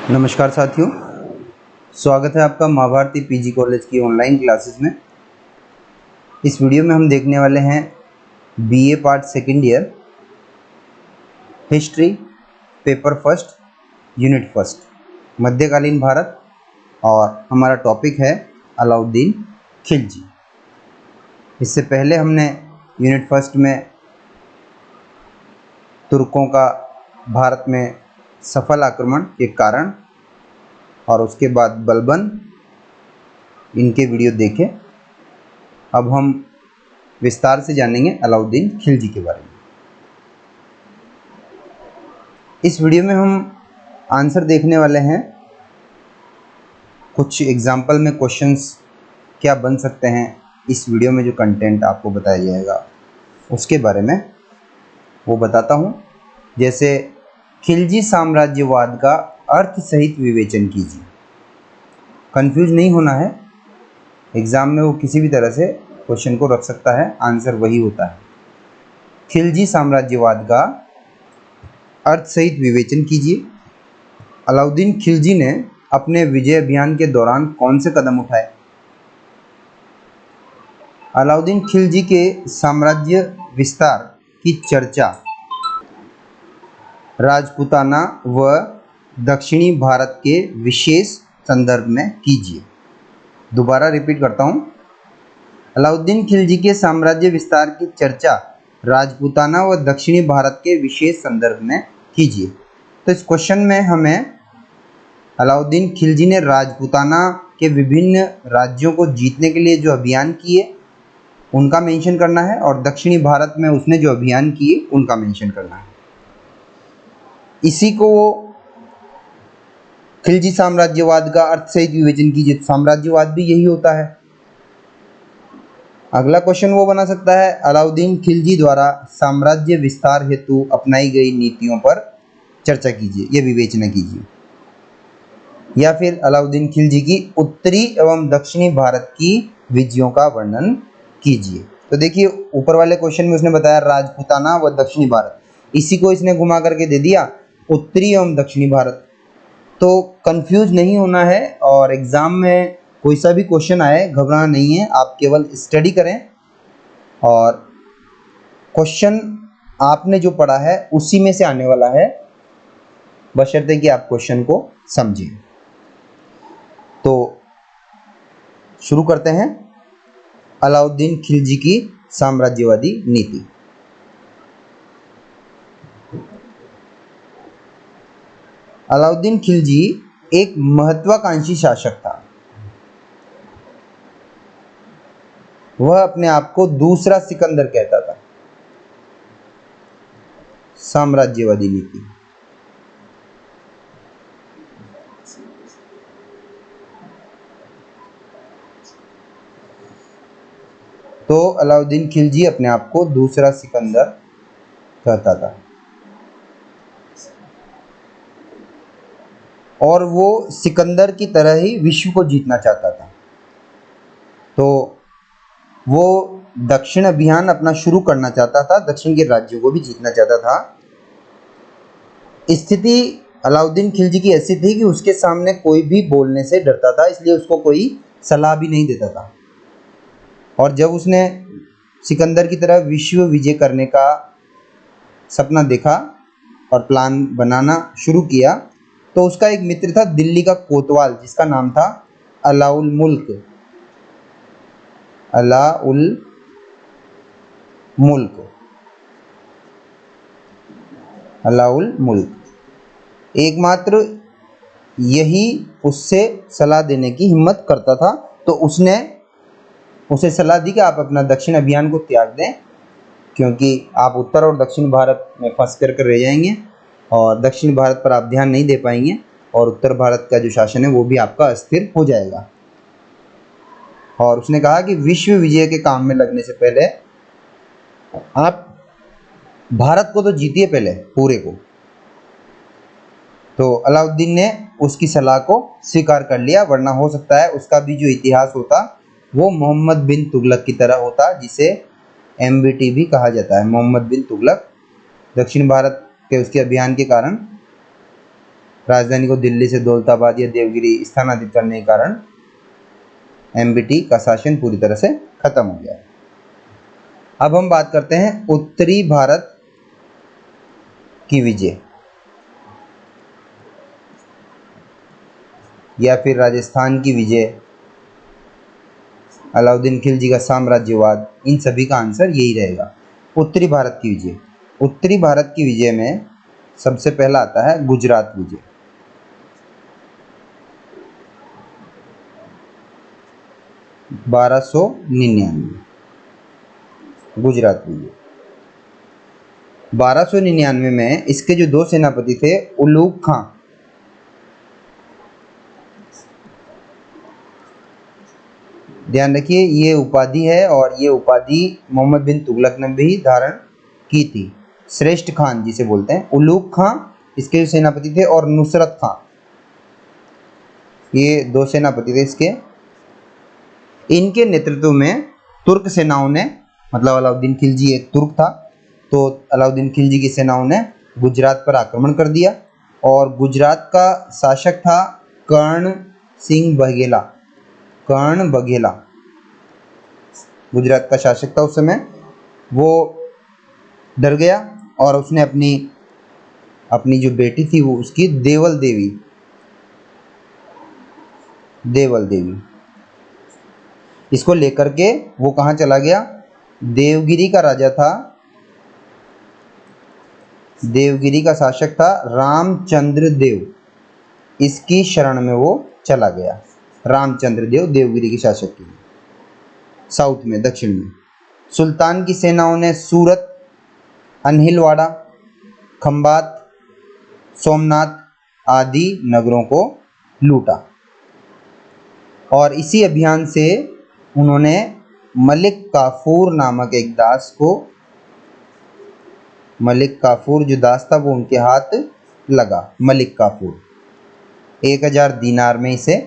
नमस्कार साथियों, स्वागत है आपका महाभारती पीजी कॉलेज की ऑनलाइन क्लासेस में। इस वीडियो में हम देखने वाले हैं BA part second year history paper first unit first मध्यकालीन भारत, और हमारा टॉपिक है अलाउद्दीन खिलजी। इससे पहले हमने यूनिट फर्स्ट में तुर्कों का भारत में सफल आक्रमण के कारण और उसके बाद बलबन इनके वीडियो देखे। अब हम विस्तार से जानेंगे अलाउद्दीन खिलजी के बारे में। इस वीडियो में हम आंसर देखने वाले हैं, कुछ एग्जाम्पल में क्वेश्चंस क्या बन सकते हैं। इस वीडियो में जो कंटेंट आपको बताया जाएगा उसके बारे में वो बताता हूँ। जैसे खिलजी साम्राज्यवाद का अर्थ सहित विवेचन कीजिए। कंफ्यूज नहीं होना है, एग्ज़ाम में वो किसी भी तरह से क्वेश्चन को रख सकता है, आंसर वही होता है। खिलजी साम्राज्यवाद का अर्थ सहित विवेचन कीजिए। अलाउद्दीन खिलजी ने अपने विजय अभियान के दौरान कौन से कदम उठाए? अलाउद्दीन खिलजी के साम्राज्य विस्तार की चर्चा राजपूताना व दक्षिणी भारत के विशेष संदर्भ में कीजिए। दोबारा रिपीट करता हूँ, अलाउद्दीन खिलजी के साम्राज्य विस्तार की चर्चा राजपूताना व दक्षिणी भारत के विशेष संदर्भ में कीजिए। तो इस क्वेश्चन में हमें अलाउद्दीन खिलजी ने राजपूताना के विभिन्न राज्यों को जीतने के लिए जो अभियान किए उनका मेंशन करना है, और दक्षिणी भारत में उसने जो अभियान किए उनका मेंशन करना है। इसी को वो खिलजी साम्राज्यवाद का अर्थ सहित विवेचन कीजिए। साम्राज्यवाद भी यही होता है। अगला क्वेश्चन वो बना सकता है, अलाउद्दीन खिलजी द्वारा साम्राज्य विस्तार हेतु अपनाई गई नीतियों पर चर्चा कीजिए या विवेचना कीजिए। या फिर अलाउद्दीन खिलजी की उत्तरी एवं दक्षिणी भारत की विजयों का वर्णन कीजिए। तो देखिए, ऊपर वाले क्वेश्चन में उसने बताया राजपूताना व दक्षिणी भारत, इसी को इसने घुमा करके दे दिया उत्तरी एवं दक्षिणी भारत। तो कंफ्यूज नहीं होना है, और एग्ज़ाम में कोई सा भी क्वेश्चन आए घबराना नहीं है। आप केवल स्टडी करें और क्वेश्चन आपने जो पढ़ा है उसी में से आने वाला है, बशर्ते कि आप क्वेश्चन को समझें। तो शुरू करते हैं अलाउद्दीन खिलजी की साम्राज्यवादी नीति। अलाउद्दीन खिलजी एक महत्वाकांक्षी शासक था। वह अपने आप को दूसरा सिकंदर कहता था। साम्राज्यवादी नीति, तो अलाउद्दीन खिलजी अपने आप को दूसरा सिकंदर कहता था, और वो सिकंदर की तरह ही विश्व को जीतना चाहता था। तो वो दक्षिण अभियान अपना शुरू करना चाहता था, दक्षिण के राज्यों को भी जीतना चाहता था। स्थिति अलाउद्दीन खिलजी की ऐसी थी कि उसके सामने कोई भी बोलने से डरता था, इसलिए उसको कोई सलाह भी नहीं देता था। और जब उसने सिकंदर की तरह विश्व विजय करने का सपना देखा और प्लान बनाना शुरू किया, तो उसका एक मित्र था दिल्ली का कोतवाल, जिसका नाम था अलाउल मुल्क। अलाउल मुल्क, अलाउल मुल्क एकमात्र यही उससे सलाह देने की हिम्मत करता था। तो उसने उसे सलाह दी कि आप अपना दक्षिण अभियान को त्याग दें, क्योंकि आप उत्तर और दक्षिण भारत में फंस कर रह जाएंगे और दक्षिण भारत पर आप ध्यान नहीं दे पाएंगे, और उत्तर भारत का जो शासन है वो भी आपका अस्थिर हो जाएगा। और उसने कहा कि विश्व विजय के काम में लगने से पहले आप भारत को तो जीतिए पहले पूरे को। तो अलाउद्दीन ने उसकी सलाह को स्वीकार कर लिया, वरना हो सकता है उसका भी जो इतिहास होता वो मोहम्मद बिन तुगलक की तरह होता, जिसे MBT भी कहा जाता है, मोहम्मद बिन तुगलक। दक्षिण भारत के उसके अभियान के कारण राजधानी को दिल्ली से दौलताबाद या देवगिरी स्थानांतरित करने के कारण एमबीटी का शासन पूरी तरह से खत्म हो गया। अब हम बात करते हैं उत्तरी भारत की विजय या फिर राजस्थान की विजय, अलाउद्दीन खिलजी का साम्राज्यवाद, इन सभी का आंसर यही रहेगा, उत्तरी भारत की विजय। उत्तरी भारत की विजय में सबसे पहला आता है गुजरात विजय। गुजरात विजय 1299 में इसके जो दो सेनापति थे, उलूग खां, ध्यान रखिए ये उपाधि है और ये उपाधि मोहम्मद बिन तुगलक ने भी धारण की थी। श्रेष्ठ खान जिसे बोलते हैं, उलूग खां इसके जो सेनापति थे, और नुसरत खां, ये दो सेनापति थे इसके। इनके नेतृत्व में तुर्क सेनाओं ने, मतलब अलाउद्दीन खिलजी एक तुर्क था, तो अलाउद्दीन खिलजी की सेनाओं ने गुजरात पर आक्रमण कर दिया और गुजरात का शासक था कर्ण सिंह बघेला। कर्ण बघेला गुजरात का शासक था उस समय। वो डर गया और उसने अपनी जो बेटी थी वो उसकी देवल देवी इसको लेकर के वो कहाँ चला गया, देवगिरी का राजा था, देवगिरी का शासक था रामचंद्र देव, इसकी शरण में वो चला गया। रामचंद्र देव देवगिरी के शासक थे, साउथ में, दक्षिण में। सुल्तान की सेनाओं ने सूरत, अनहिलवाड़ा, खंबात, सोमनाथ आदि नगरों को लूटा और इसी अभियान से उन्होंने मलिक काफूर नामक एक दास को, मलिक काफूर जो दास था वो उनके हाथ लगा। मलिक काफूर 1000 दीनार में इसे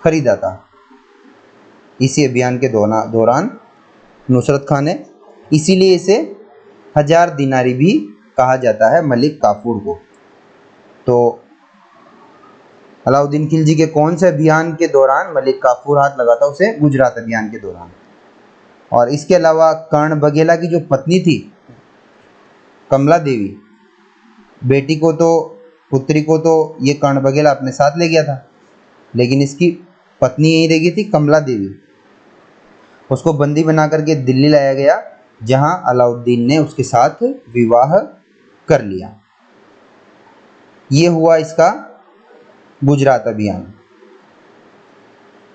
खरीदा था। इसी अभियान के दौरान नुसरत खान ने, इसीलिए इसे 1000 दीनारी भी कहा जाता है मलिक काफूर को। तो अलाउद्दीन खिलजी के कौन से अभियान के दौरान मलिक काफूर हाथ लगा था उसे? गुजरात अभियान के दौरान। और इसके अलावा कर्ण बघेला की जो पत्नी थी कमला देवी, बेटी को तो, पुत्री को तो ये कर्ण बघेला अपने साथ ले गया था, लेकिन इसकी पत्नी यहीं रह गई थी, कमला देवी। उसको बंदी बना करके दिल्ली लाया गया, जहां अलाउद्दीन ने उसके साथ विवाह कर लिया। ये हुआ इसका गुजरात अभियान।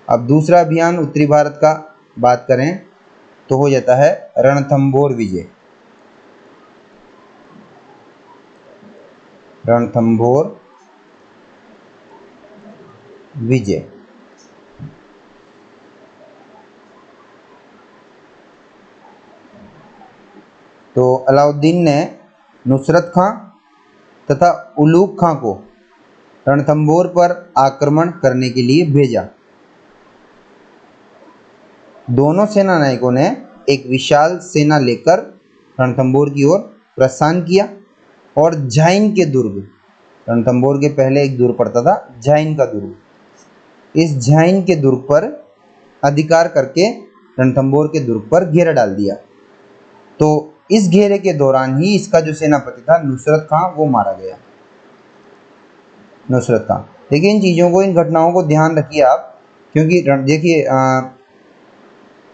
अब दूसरा अभियान उत्तरी भारत का बात करें तो हो जाता है रणथंभौर विजय। रणथंभौर विजय तो अलाउद्दीन ने नुसरत खां तथा उलूग खां को रणथंभौर पर आक्रमण करने के लिए भेजा। दोनों सेना नायकों ने एक विशाल सेना लेकर रणथंभौर की ओर प्रस्थान किया और झाइन के दुर्ग, रणथंभौर के पहले एक दुर्ग पड़ता था झाइन का दुर्ग, इस झाइन के दुर्ग पर अधिकार करके रणथंभौर के दुर्ग पर घेरा डाल दिया। तो इस घेरे के दौरान ही इसका जो सेनापति था नुसरत खां वो मारा गया। नुसरत खां, देखिए इन चीज़ों को, इन घटनाओं को ध्यान रखिए आप, क्योंकि देखिए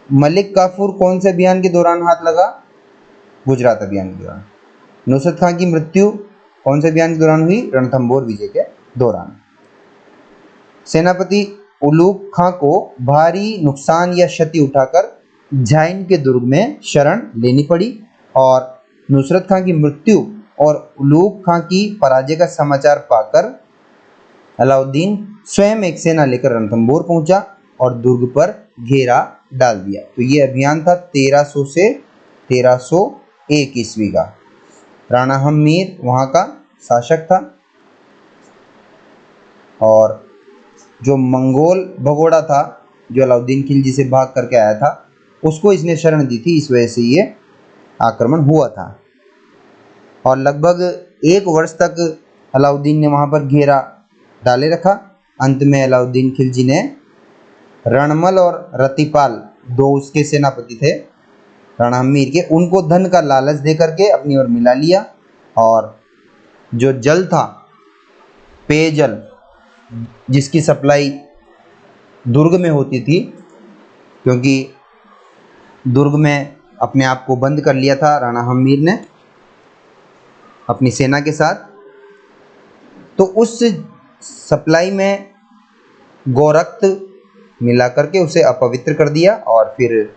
मलिक काफूर कौन से अभियान के दौरान हाथ लगा? गुजरात अभियान के दौरान। नुसरत खां की मृत्यु कौन से अभियान के दौरान हुई? रणथंभौर विजय के दौरान। सेनापति उलूग खां को भारी नुकसान या क्षति उठाकर झाइन के दुर्ग में शरण लेनी पड़ी और नुसरत खां की मृत्यु और उलूग खां की पराजय का समाचार पाकर अलाउद्दीन स्वयं एक सेना लेकर रणथंभौर पहुंचा और दुर्ग पर घेरा डाल दिया। तो ये अभियान था 1300 से 1301 ईस्वी का। राणा हमीर वहाँ का शासक था और जो मंगोल भगोड़ा था, जो अलाउद्दीन खिलजी से भाग करके आया था, उसको इसने शरण दी थी, इस वजह से ये आक्रमण हुआ था। और लगभग 1 वर्ष तक अलाउद्दीन ने वहाँ पर घेरा डाले रखा। अंत में अलाउद्दीन खिलजी ने रणमल और रतिपाल, दो उसके सेनापति थे रणहमीर के, उनको धन का लालच दे करके अपनी ओर मिला लिया। और जो जल था, पेयजल, जिसकी सप्लाई दुर्ग में होती थी, क्योंकि दुर्ग में अपने आप को बंद कर लिया था रणहमीर ने अपनी सेना के साथ, तो उस सप्लाई में गोरक्त मिला करके उसे अपवित्र कर दिया और फिर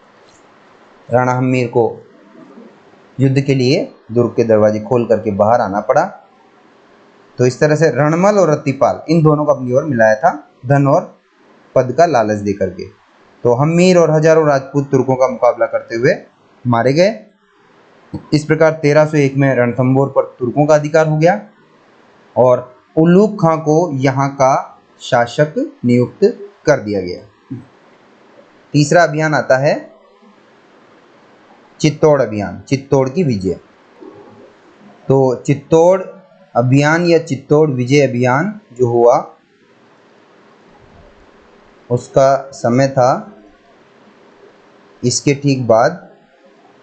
रणहमीर को युद्ध के लिए दुर्ग के दरवाजे खोल करके बाहर आना पड़ा। तो इस तरह से रणमल और रतिपाल, इन दोनों को अपनी ओर मिलाया था धन और पद का लालच दे करके। तो हमीर और हजारों राजपूत तुर्कों का मुकाबला करते हुए मारे गए। इस प्रकार 1301 में रणथंभौर पर तुर्कों का अधिकार हो गया और उल्लूक खां को यहाँ का शासक नियुक्त कर दिया गया। तीसरा अभियान आता है चित्तौड़ अभियान, चित्तौड़ की विजय। तो चित्तौड़ अभियान या चित्तौड़ विजय अभियान जो हुआ, उसका समय था इसके ठीक बाद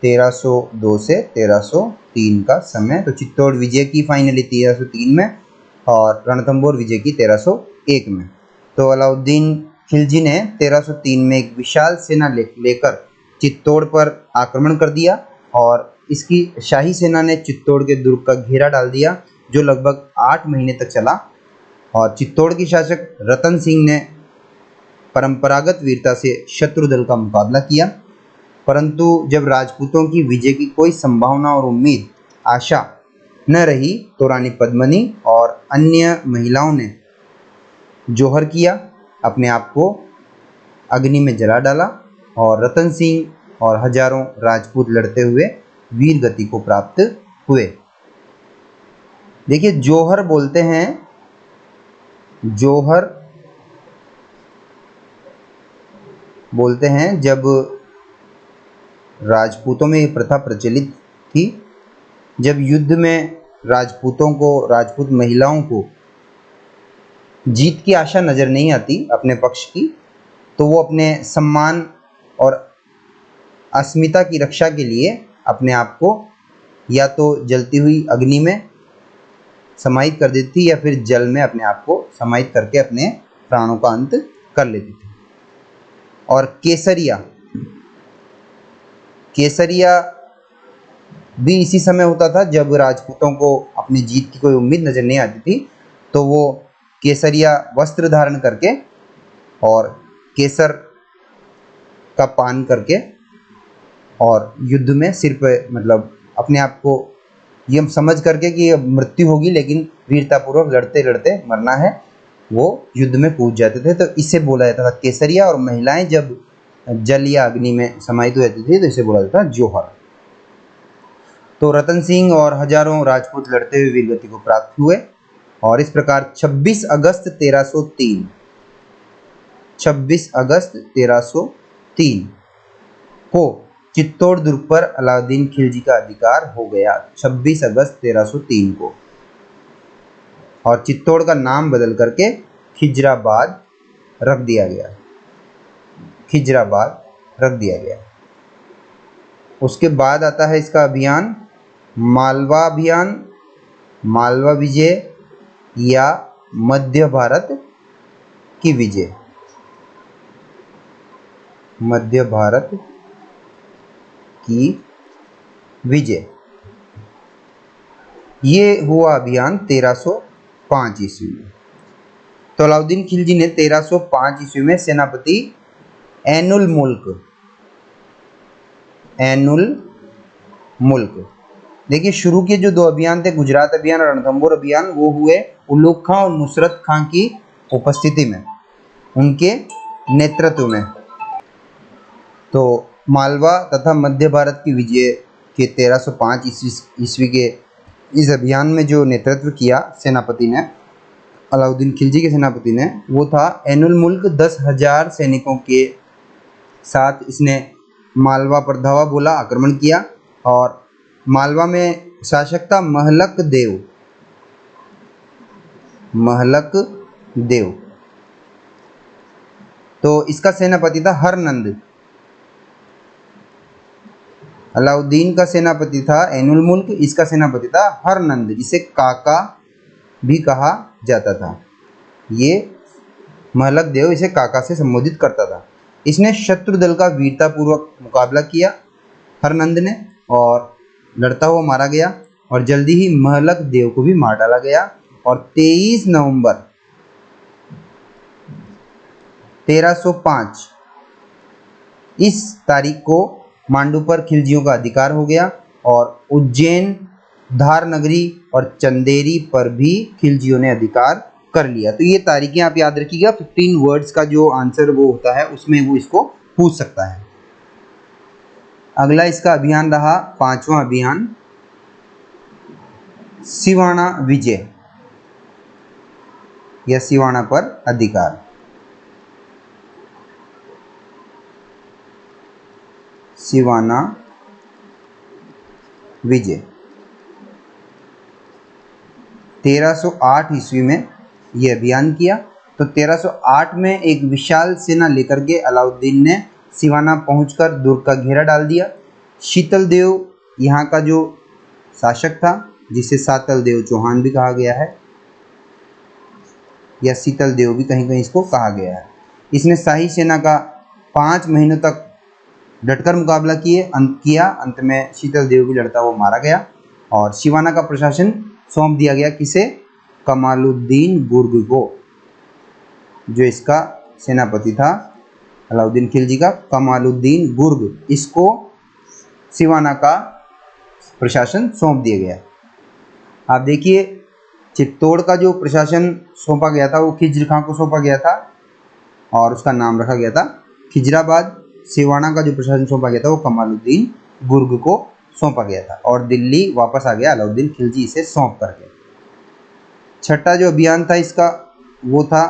1302 से 1303 का समय। तो चित्तौड़ विजय की फाइनली 1303 में और रणथंभौर विजय की 1301 में। तो अलाउद्दीन खिलजी ने 1303 में एक विशाल सेना लेकर चित्तौड़ पर आक्रमण कर दिया और इसकी शाही सेना ने चित्तौड़ के दुर्ग का घेरा डाल दिया, जो लगभग 8 महीने तक चला। और चित्तौड़ की शासक रतन सिंह ने परंपरागत वीरता से शत्रु दल का मुकाबला किया, परंतु जब राजपूतों की विजय की कोई संभावना और उम्मीद, आशा न रही, तो रानी पद्मिनी और अन्य महिलाओं ने जोहर किया, अपने आप को अग्नि में जला डाला और रतन सिंह और हजारों राजपूत लड़ते हुए वीर गति को प्राप्त हुए। देखिए, जोहर बोलते हैं, जोहर बोलते हैं जब राजपूतों में ये प्रथा प्रचलित थी, जब युद्ध में राजपूतों को, राजपूत महिलाओं को जीत की आशा नज़र नहीं आती अपने पक्ष की, तो वो अपने सम्मान और अस्मिता की रक्षा के लिए अपने आप को या तो जलती हुई अग्नि में समाहित कर देती थी या फिर जल में अपने आप को समाहित करके अपने प्राणों का अंत कर लेती थी। और केसरिया, केसरिया भी इसी समय होता था जब राजपूतों को अपनी जीत की कोई उम्मीद नज़र नहीं आती थी, तो वो केसरिया वस्त्र धारण करके और केसर का पान करके और युद्ध में सिर पे, मतलब अपने आप को ये समझ करके कि अब मृत्यु होगी लेकिन वीरतापूर्वक लड़ते लड़ते मरना है, वो युद्ध में कूद जाते थे। तो इसे बोला जाता था केसरिया। और महिलाएं जब जल या अग्नि में समाहित हो जाती थी तो इसे बोला जाता था जोहर। तो रतन सिंह और हजारों राजपूत लड़ते हुए वीरगति को प्राप्त हुए और इस प्रकार 26 अगस्त 1303 को चित्तौड़ दुर्ग पर अलाउद्दीन खिलजी का अधिकार हो गया। 26 अगस्त 1303 को। और चित्तौड़ का नाम बदल करके खिजराबाद रख दिया गया, खिजराबाद रख दिया गया। उसके बाद आता है इसका अभियान मालवा अभियान, मालवा विजय या मध्य भारत की विजय, मध्य भारत की विजय। ये हुआ अभियान 1305 ईस्वी में। तो अलाउद्दीन खिलजी ने 1305 ईस्वी में सेनापति ऐनुल मुल्क, देखिए शुरू के जो दो अभियान थे, गुजरात अभियान और रणथंभौर अभियान, वो हुए उल्लूक खां और नुसरत खां की उपस्थिति में, उनके नेतृत्व में। तो मालवा तथा मध्य भारत की विजय के 1305 ईस्वी के इस अभियान में जो नेतृत्व किया सेनापति ने, अलाउद्दीन खिलजी के सेनापति ने, वो था ऐनुल मुल्क। 10,000 सैनिकों के साथ इसने मालवा पर धावा बोला, आक्रमण किया और मालवा में शासक था महलक देव। महलक देव। तो इसका सेनापति था हरनंद। अलाउद्दीन का सेनापति था ऐनुल मुल्क, इसका सेनापति था हरनंद, जिसे काका भी कहा जाता था। ये महलक देव इसे काका से संबोधित करता था। इसने शत्रु दल का वीरतापूर्वक मुकाबला किया हरनंद ने, और लड़ता हुआ मारा गया, और जल्दी ही महलक देव को भी मार डाला गया। और 23 नवंबर 1305 इस तारीख को मांडू पर खिलजियों का अधिकार हो गया, और उज्जैन, धार नगरी और चंदेरी पर भी खिलजियों ने अधिकार कर लिया। तो ये तारीखें आप याद रखिएगा। 15 वर्ड्स का जो आंसर वो होता है उसमें वो इसको पूछ सकता है। अगला इसका अभियान रहा 5वां अभियान, सिवाना विजय या सिवाना पर अधिकार। सिवाना विजय 1308 ईस्वी में यह अभियान किया। तो 1308 में एक विशाल सेना लेकर के अलाउद्दीन ने सिवाना पहुंचकर दुर्ग का घेरा डाल दिया। शीतल देव यहाँ का जो शासक था, जिसे सातल देव चौहान भी कहा गया है, या शीतल देव भी कहीं कहीं इसको कहा गया है। इसने शाही सेना का 5 महीनों तक डटकर मुकाबला किया। अंत में शीतल देव भी लड़ता हुआ मारा गया, और सिवाना का प्रशासन सौंप दिया गया किसे? कमालुद्दीन गुर्ग को, जो इसका सेनापति था अलाउद्दीन खिलजी का, कमालुद्दीन गुर्ग, इसको सिवाना का प्रशासन सौंप दिया गया। आप देखिए, चित्तौड़ का जो प्रशासन सौंपा गया था वो खिज्र खां को सौंपा गया था, और उसका नाम रखा गया था खिजराबाद। सिवाना का जो प्रशासन सौंपा गया था वो कमालुद्दीन गुर्ग को सौंपा गया था, और दिल्ली वापस आ गया अलाउद्दीन खिलजी इसे सौंप करके। छठा जो अभियान था इसका वो था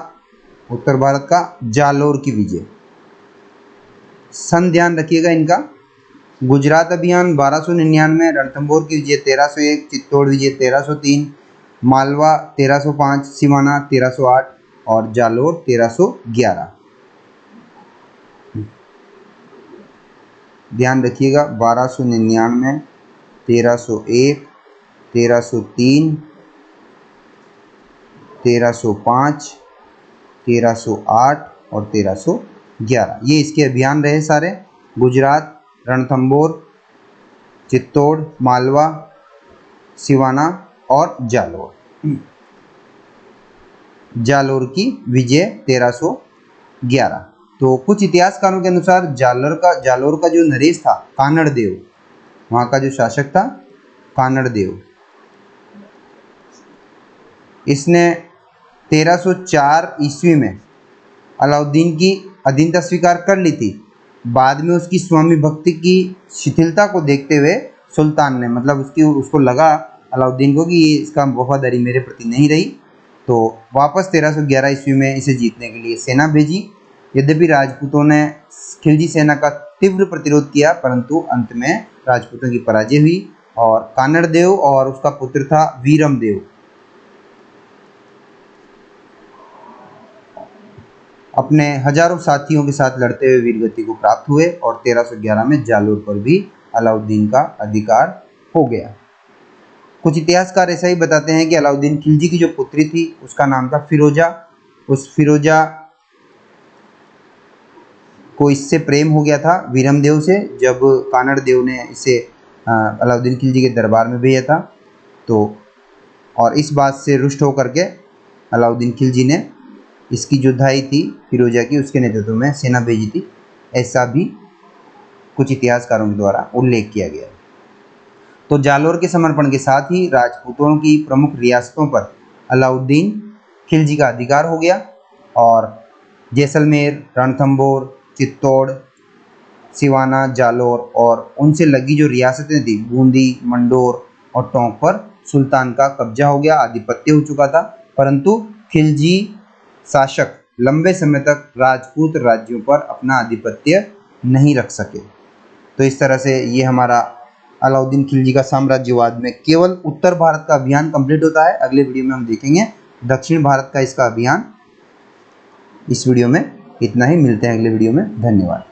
उत्तर भारत का जालोर की विजय। सन ध्यान रखिएगा इनका। गुजरात अभियान 1299, रणथंभौर की विजय 1301, चित्तौड़ विजय 1303, मालवा 1305, सिवाना 1308 और जालोर 1311। ध्यान रखिएगा, 1299, 1301, 1303, 1305, 1308 और 1311, ये इसके अभियान रहे सारे। गुजरात, रणथंभौर, चित्तौड़, मालवा, सिवाना और जालोर। जालोर की विजय 1311। तो कुछ इतिहासकारों के अनुसार जालोर का जो नरेश था कानड़ देव, वहाँ का जो शासक था कानड़ देव, इसने 1304 ईस्वी में अलाउद्दीन की अधीनता स्वीकार कर ली थी। बाद में उसकी स्वामी भक्ति की शिथिलता को देखते हुए सुल्तान ने, मतलब उसको लगा अलाउद्दीन को कि ये इसका वफादारी मेरे प्रति नहीं रही, तो वापस 1311 ईस्वी में इसे जीतने के लिए सेना भेजी। यद्यपि राजपूतों ने खिलजी सेना का तीव्र प्रतिरोध किया, परंतु अंत में राजपूतों की पराजय हुई, और कानड़ देव और उसका पुत्र था वीरम देव अपने हजारों साथियों के साथ लड़ते हुए वीरगति को प्राप्त हुए, और 1311 में जालोर पर भी अलाउद्दीन का अधिकार हो गया। कुछ इतिहासकार ऐसा ही बताते हैं कि अलाउद्दीन खिलजी की जो पुत्री थी उसका नाम था फिरोजा। उस फिरोजा को इससे प्रेम हो गया था वीरम देव से, जब कानड़ देव ने इसे अलाउद्दीन खिलजी के दरबार में भेजा था। तो और इस बात से रुष्ट होकर के अलाउद्दीन खिलजी ने इसकी जो धाई थी फिरोजा की, उसके नेतृत्व में सेना भेजी थी, ऐसा भी कुछ इतिहासकारों के द्वारा उल्लेख किया गया। तो जालोर के समर्पण के साथ ही राजपूतों की प्रमुख रियासतों पर अलाउद्दीन खिलजी का अधिकार हो गया, और जैसलमेर, रणथंभौर, चित्तौड़, सिवाना, जालोर और उनसे लगी जो रियासतें थी बूंदी, मंडोर और टोंक पर सुल्तान का कब्जा हो गया, आधिपत्य हो चुका था। परंतु खिलजी शासक लंबे समय तक राजपूत राज्यों पर अपना आधिपत्य नहीं रख सके। तो इस तरह से ये हमारा अलाउद्दीन खिलजी का साम्राज्यवाद में केवल उत्तर भारत का अभियान कंप्लीट होता है। अगले वीडियो में हम देखेंगे दक्षिण भारत का इसका अभियान। इस वीडियो में इतना ही, मिलते हैं अगले वीडियो में, धन्यवाद।